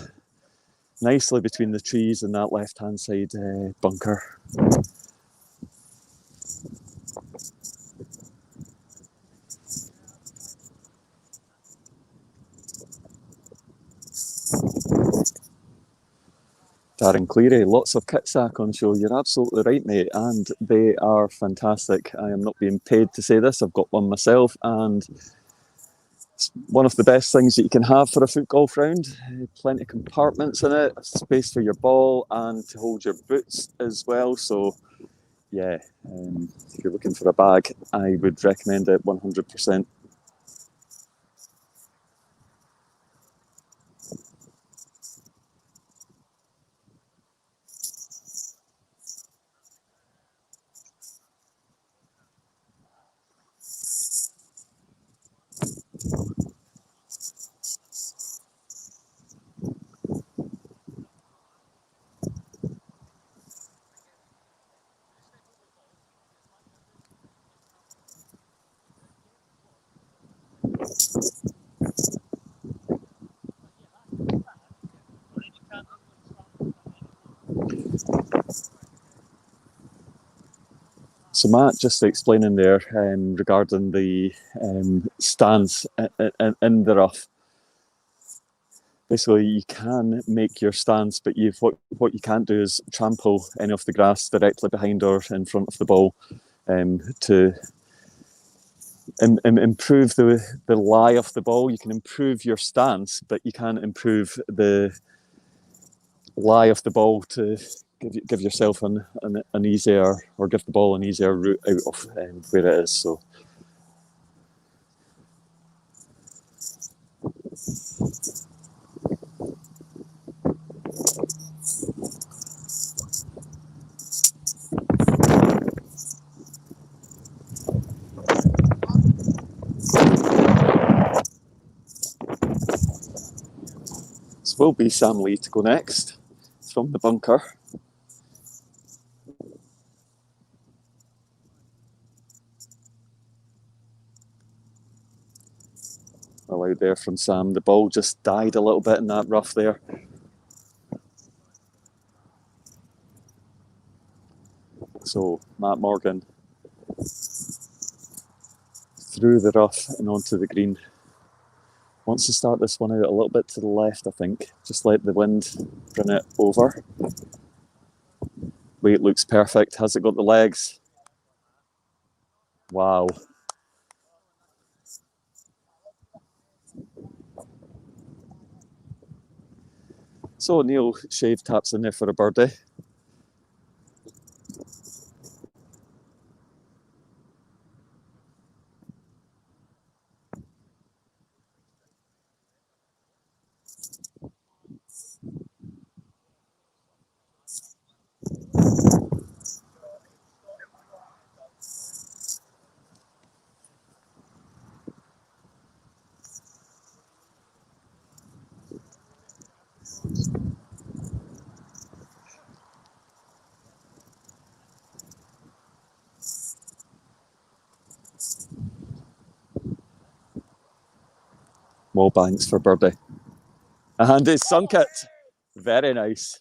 nicely between the trees and that left-hand side bunker. Darren Cleary, lots of kit sack on show. You're absolutely right, mate, and they are fantastic. I am not being paid to say this. I've got one myself, and it's one of the best things that you can have for a foot golf round. Plenty of compartments in it, space for your ball, and to hold your boots as well. So, yeah, if you're looking for a bag, I would recommend it 100%. So Matt, just explaining there regarding the stance in the rough. Basically, you can make your stance, but what you can't do is trample any of the grass directly behind or in front of the ball to improve the lie of the ball. You can improve your stance, but you can't improve the lie of the ball to give yourself an easier, or give the ball an easier route out of where it is. So. This will be Sam Lee to go next from the bunker. Allowed there from Sam. The ball just died a little bit in that rough there. So Matt Morgan through the rough and onto the green. Wants to start this one out a little bit to the left, I think. Just let the wind bring it over. Weight looks perfect. Has it got the legs? Wow. So Neil Shave taps in there for a birdie. Wallbanks for birdie. And he's sunk it. Very nice.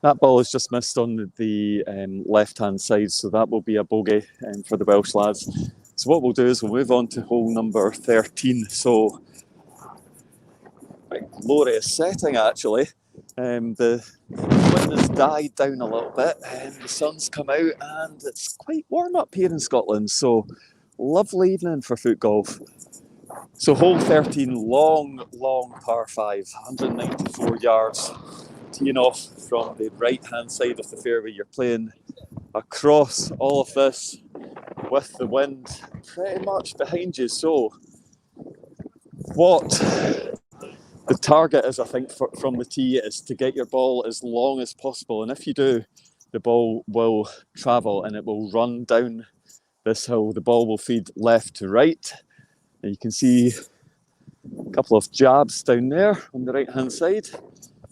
That ball is just missed on the left-hand side, so that will be a bogey for the Welsh lads. So what we'll do is we'll move on to hole number 13. So quite glorious setting, actually. The wind has died down a little bit, and the sun's come out, and it's quite warm up here in Scotland. So lovely evening for foot golf. So hole 13, long par 5, 194 yards. Teeing off from the right-hand side of the fairway, you're playing across all of this with the wind pretty much behind you. So what the target is, I think, from the tee is to get your ball as long as possible. And if you do, the ball will travel and it will run down this hill. The ball will feed left to right. And you can see a couple of jabs down there on the right-hand side.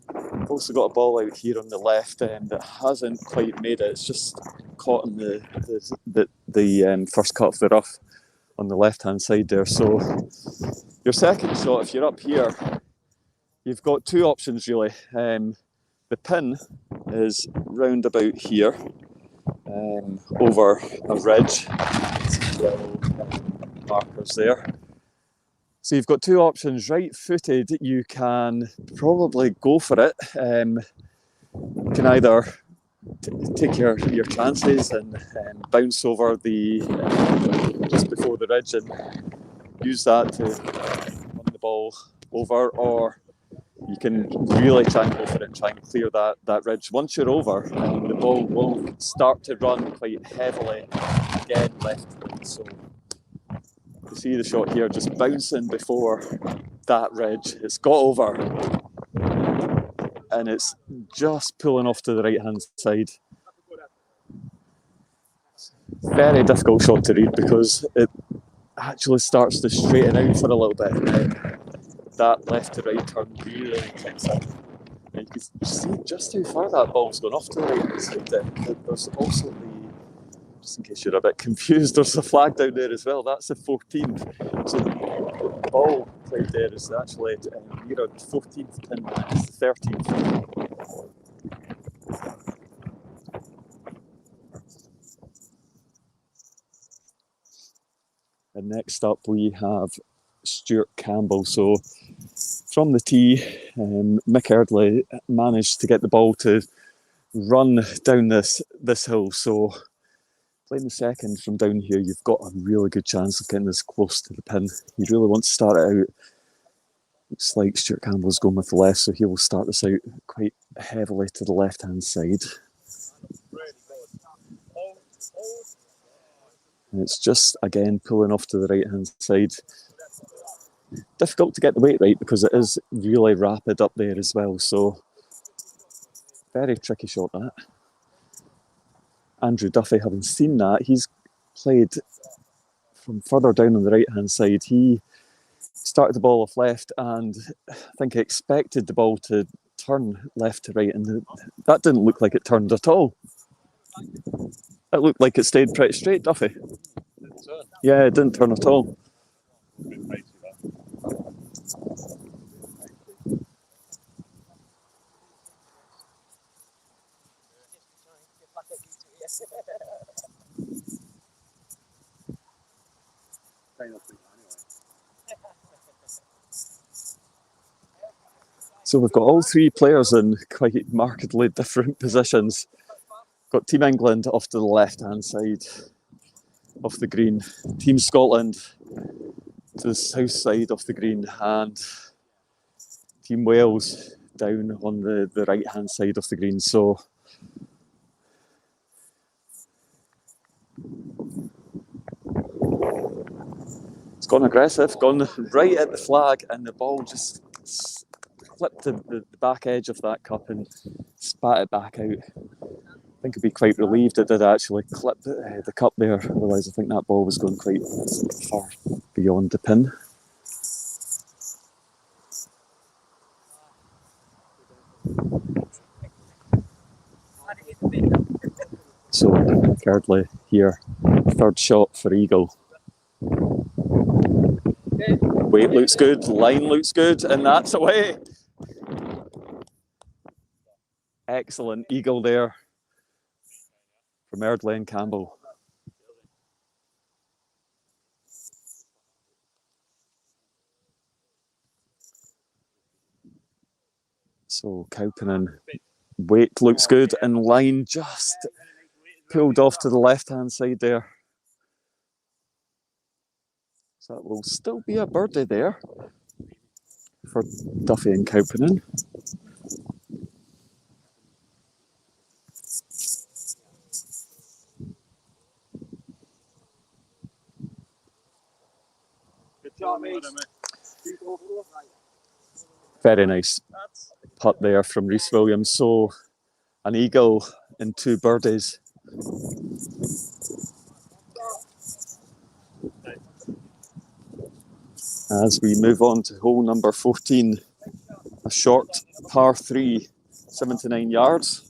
I've also got a ball out here on the left that hasn't quite made it. It's just caught in the first cut of the rough on the left-hand side there. So your second shot, if you're up here, you've got two options really. The pin is round about here, over a ridge. Markers there. So you've got two options. Right-footed, you can probably go for it. You can either take your chances and bounce over the just before the ridge and use that to run the ball over, or you can really try and go for it and try and clear that ridge. Once you're over, the ball will start to run quite heavily again left to right. So you see the shot here, just bouncing before that ridge. It's got over and it's just pulling off to the right hand side. Very difficult shot to read because it actually starts to straighten out for a little bit. That left to right turn really kicks in. And you can see just how far that ball's gone off to the right hand side. There's also just in case you're a bit confused, there's a flag down there as well. That's the 14th. So the ball played there is actually near the 14th pin, it's the 13th. And next up we have Stuart Campbell. So from the tee, Mick Eardley managed to get the ball to run down this hill. So playing the second from down here, you've got a really good chance of getting this close to the pin. You really want to start it out. Looks like Stuart Campbell's going with the left, so he will start this out quite heavily to the left-hand side. And it's just, again, pulling off to the right-hand side. Difficult to get the weight right because it is really rapid up there as well, so very tricky shot that. Andrew Duffy, having seen that, he's played from further down on the right-hand side. He started the ball off left and I think he expected the ball to turn left to right, and that didn't look like it turned at all. It looked like it stayed pretty straight, Duffy. Yeah, it didn't turn at all. So we've got all three players in quite markedly different positions. Got Team England off to the left-hand side of the green, Team Scotland to the south side of the green, and Team Wales down on the right-hand side of the green. So it's gone aggressive, gone right at the flag, and the ball just clipped the back edge of that cup and spat it back out. I think I'd be quite relieved it did actually clip the cup there, otherwise I think that ball was going quite far beyond the pin. So Kirkcaldy here, third shot for eagle. Weight looks good, line looks good, and that's away. Excellent eagle there from Erdlane Campbell. So Kauppanen, weight looks good, and line just pulled off to the left-hand side there. So that will still be a birdie there for Duffy and Kauppanen. Very nice putt there from Rhys Williams. So an eagle and 2 birdies. As we move on to hole number 14, a short par 3, 79 yards.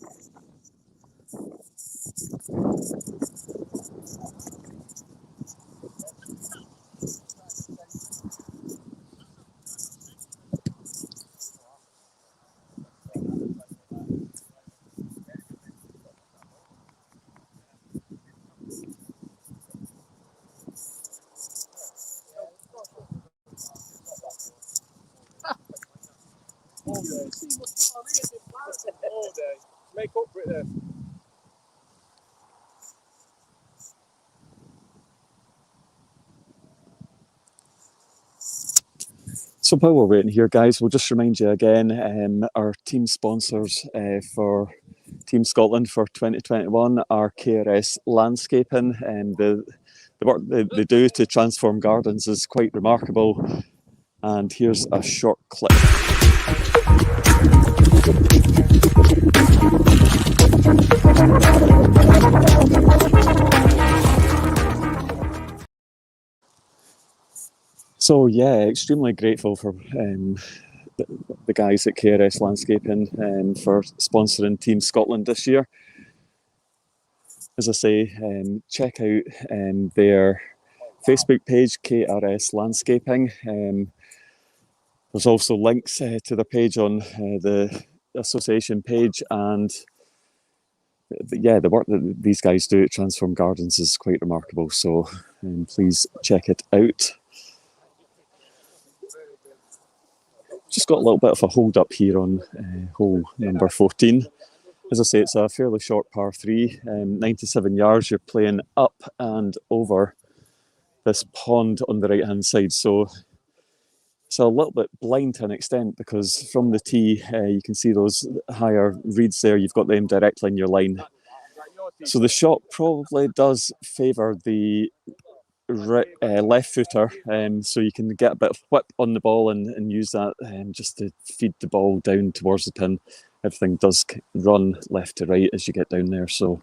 Make up for it there. So while we're waiting here, guys, we'll just remind you again, our team sponsors for Team Scotland for 2021 are KRS Landscaping, and the work they do to transform gardens is quite remarkable. And here's a short clip. So yeah, extremely grateful for the guys at KRS Landscaping for sponsoring Team Scotland this year. As I say, check out their Facebook page, KRS Landscaping. There's also links to their page on the association page, and yeah, the work that these guys do at Transform Gardens is quite remarkable. So please check it out. Just got a little bit of a hold up here on hole number 14. As I say, it's a fairly short par 3, 97 yards. You're playing up and over this pond on the right hand side. So it's a little bit blind to an extent, because from the tee you can see those higher reeds there. You've got them directly in your line. So the shot probably does favour the left footer, so you can get a bit of whip on the ball and use that just to feed the ball down towards the pin. Everything does run left to right as you get down there. So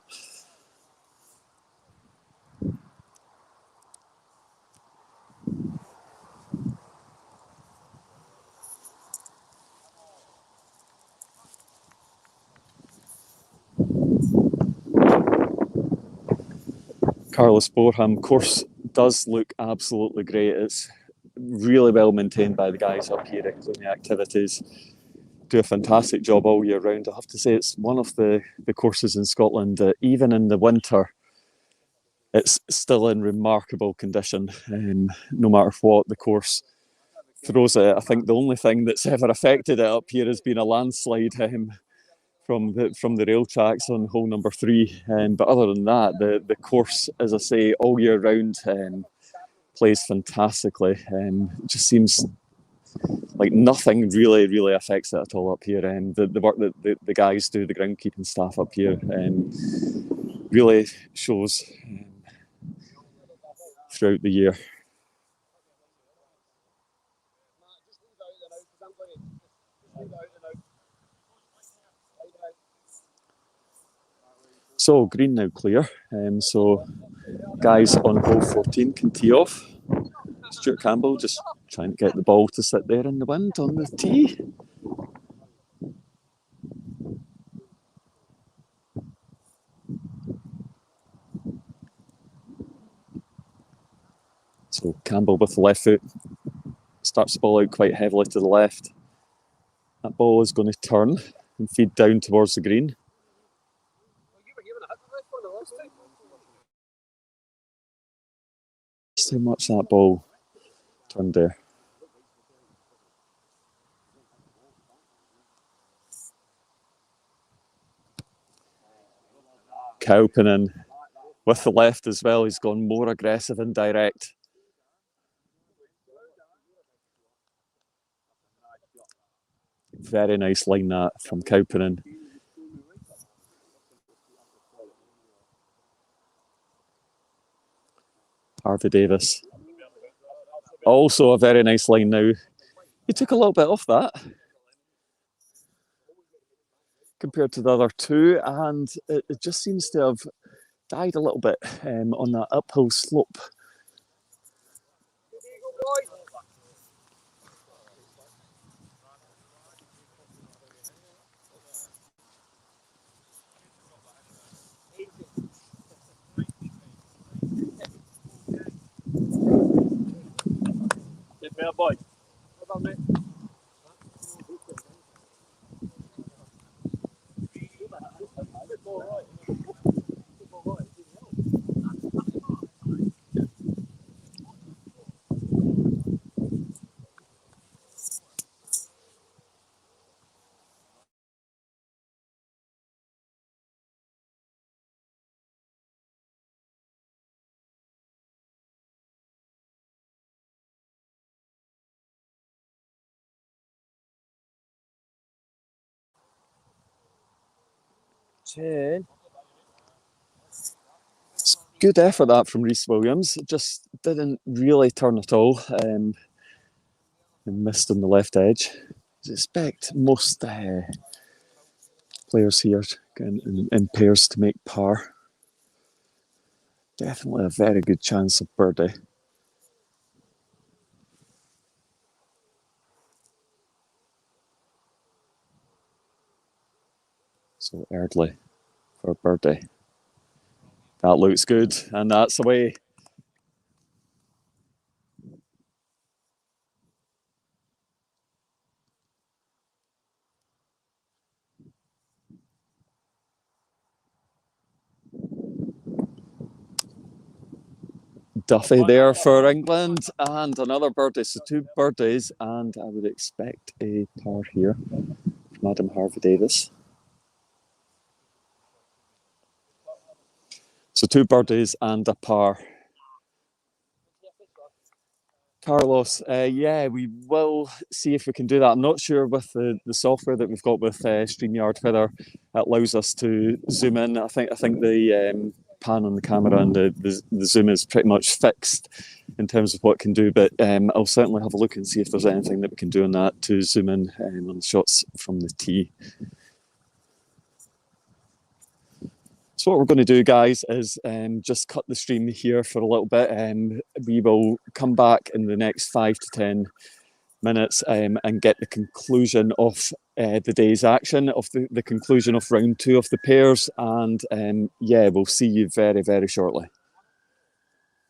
Carlos Borham course does look absolutely great. It's really well maintained by the guys up here at Cluny Activities. Do a fantastic job all year round. I have to say, it's one of the courses in Scotland that even in the winter, it's still in remarkable condition. No matter what the course throws at it. I think the only thing that's ever affected it up here has been a landslide from the rail tracks on hole number 3. But other than that, the course, as I say, all year round plays fantastically. It just seems like nothing really affects it at all up here. The work that the guys do, the groundkeeping staff up here, really shows throughout the year. So green now clear. So guys on hole 14 can tee off. Stuart Campbell just trying to get the ball to sit there in the wind on the tee. So Campbell with the left foot starts the ball out quite heavily to the left. That ball is going to turn and feed down towards the green. Just how much that ball turned there. Kaupinen with the left as well. He's gone more aggressive and direct. Very nice line that from Kaupinen. Harvey Davis. Also a very nice line now. He took a little bit off that compared to the other two, and it just seems to have died a little bit on that uphill slope. Boy. Good effort that from Rhys Williams. Just didn't really turn at all. And missed on the left edge. I expect most players here in pairs to make par. Definitely a very good chance of birdie. So Eardley for birdie. That looks good, and that's away. Duffy there for England, and another birdie. So 2 birdies, and I would expect a par here from Adam Harvey Davis. So 2 birdies and a par. Carlos, yeah, we will see if we can do that. I'm not sure with the software that we've got with StreamYard whether it allows us to zoom in. I think the pan on the camera and the zoom is pretty much fixed in terms of what it can do, but I'll certainly have a look and see if there's anything that we can do on that to zoom in on the shots from the tee. So what we're going to do, guys, is just cut the stream here for a little bit. We will come back in the next 5 to 10 minutes and get the conclusion of the day's action, of the conclusion of round 2 of the pairs. And yeah, we'll see you very, very shortly.